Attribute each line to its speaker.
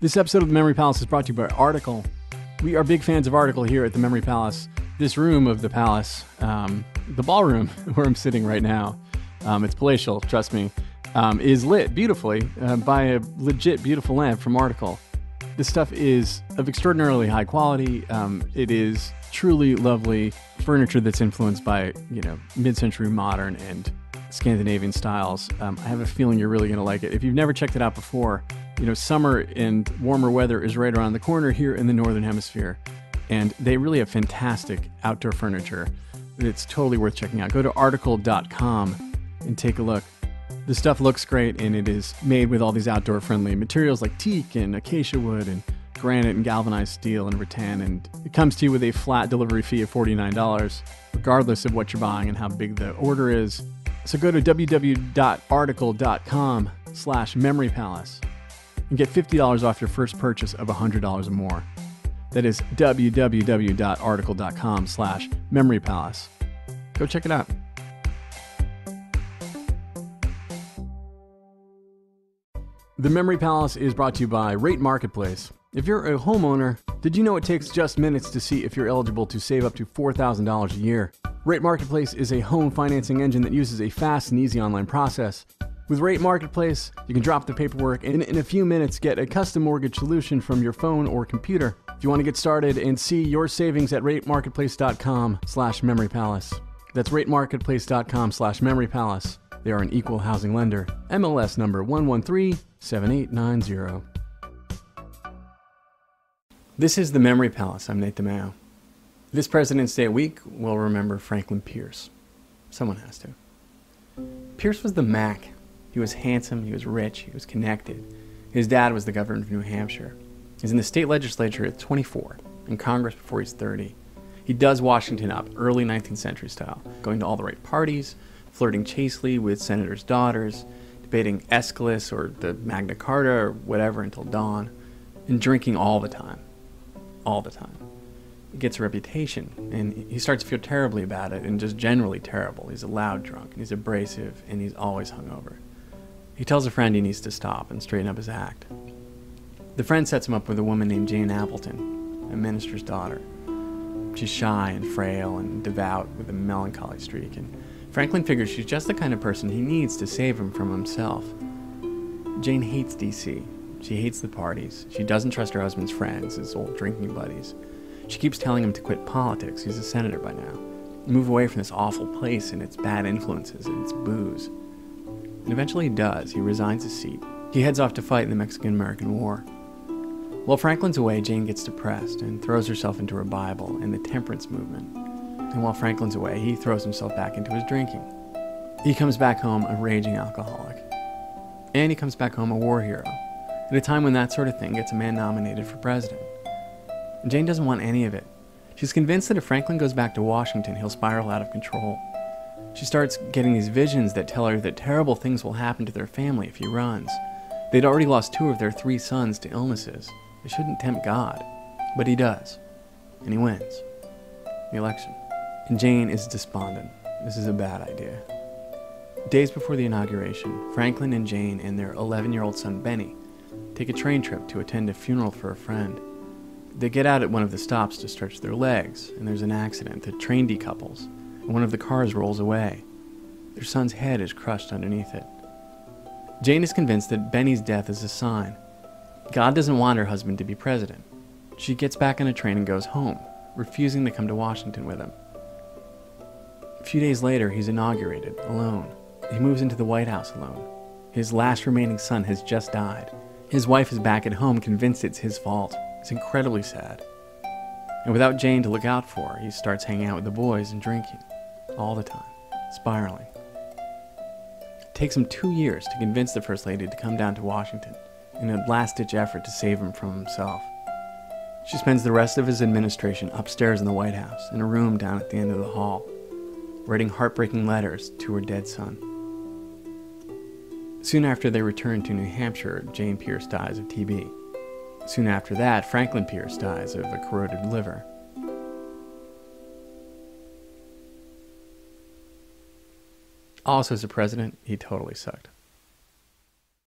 Speaker 1: This episode of The Memory Palace is brought to you by Article. We are big fans of Article here at The Memory Palace. This room of the palace, the ballroom where I'm sitting right now, it's palatial, trust me, is lit beautifully by a legit beautiful lamp from Article. This stuff is of extraordinarily high quality. It is truly lovely furniture that's influenced by, mid-century modern and Scandinavian styles. I have a feeling you're really going to like it. If you've never checked it out before, summer and warmer weather is right around the corner here in the Northern Hemisphere. And they really have fantastic outdoor furniture. It's totally worth checking out. Go to article.com and take a look. The stuff looks great, and it is made with all these outdoor-friendly materials like teak and acacia wood and granite and galvanized steel and rattan. And it comes to you with a flat delivery fee of $49, regardless of what you're buying and how big the order is. So go to www.article.com/memorypalace and get $50 off your first purchase of $100 or more. That is www.article.com/memorypalace. Go check it out. The Memory Palace is brought to you by Rate Marketplace. If you're a homeowner, did you know it takes just minutes to see if you're eligible to save up to $4,000 a year? Rate Marketplace is a home financing engine that uses a fast and easy online process. With Rate Marketplace, you can drop the paperwork and in a few minutes get a custom mortgage solution from your phone or computer. If you want to get started and see your savings at ratemarketplace.com/memorypalace. That's ratemarketplace.com/memorypalace. They are an equal housing lender. MLS number 1137890. This is the Memory Palace. I'm Nate DiMeo. This President's Day week, we'll remember Franklin Pierce. Someone has to. Pierce was the Mac. He was handsome, he was rich, he was connected. His dad was the governor of New Hampshire. He's in the state legislature at 24, in Congress before he's 30. He does Washington up, early 19th century style, going to all the right parties, flirting chastely with senators' daughters, debating Aeschylus or the Magna Carta or whatever until dawn, and drinking all the time. All the time. He gets a reputation, and he starts to feel terribly about it, and just generally terrible. He's a loud drunk, and he's abrasive, and he's always hungover. He tells a friend he needs to stop and straighten up his act. The friend sets him up with a woman named Jane Appleton, a minister's daughter. She's shy and frail and devout with a melancholy streak, and Franklin figures she's just the kind of person he needs to save him from himself. Jane hates D.C. She hates the parties. She doesn't trust her husband's friends, his old drinking buddies. She keeps telling him to quit politics. He's a senator by now. Move away from this awful place and its bad influences and its booze. And eventually he does. He resigns his seat. He heads off to fight in the Mexican-American War. While Franklin's away, Jane gets depressed and throws herself into her Bible and the temperance movement. And while Franklin's away, he throws himself back into his drinking. He comes back home a raging alcoholic. And he comes back home a war hero, at a time when that sort of thing gets a man nominated for president. And Jane doesn't want any of it. She's convinced that if Franklin goes back to Washington, he'll spiral out of control. She starts getting these visions that tell her that terrible things will happen to their family if he runs. They'd already lost 2 of their 3 sons to illnesses. They shouldn't tempt God. But he does. And he wins the election. And Jane is despondent. This is a bad idea. Days before the inauguration, Franklin and Jane and their 11-year-old son Benny take a train trip to attend a funeral for a friend. They get out at one of the stops to stretch their legs, and there's an accident. The train decouples, and one of the cars rolls away. Their son's head is crushed underneath it. Jane is convinced that Benny's death is a sign. God doesn't want her husband to be president. She gets back on a train and goes home, refusing to come to Washington with him. A few days later, he's inaugurated, alone. He moves into the White House alone. His last remaining son has just died. His wife is back at home, convinced it's his fault. It's incredibly sad. And without Jane to look out for, he starts hanging out with the boys and drinking. All the time. Spiraling. It takes him 2 years to convince the First Lady to come down to Washington in a last-ditch effort to save him from himself. She spends the rest of his administration upstairs in the White House, in a room down at the end of the hall, writing heartbreaking letters to her dead son. Soon after they return to New Hampshire, Jane Pierce dies of TB. Soon after that, Franklin Pierce dies of a corroded liver. Also, as a president, he totally sucked.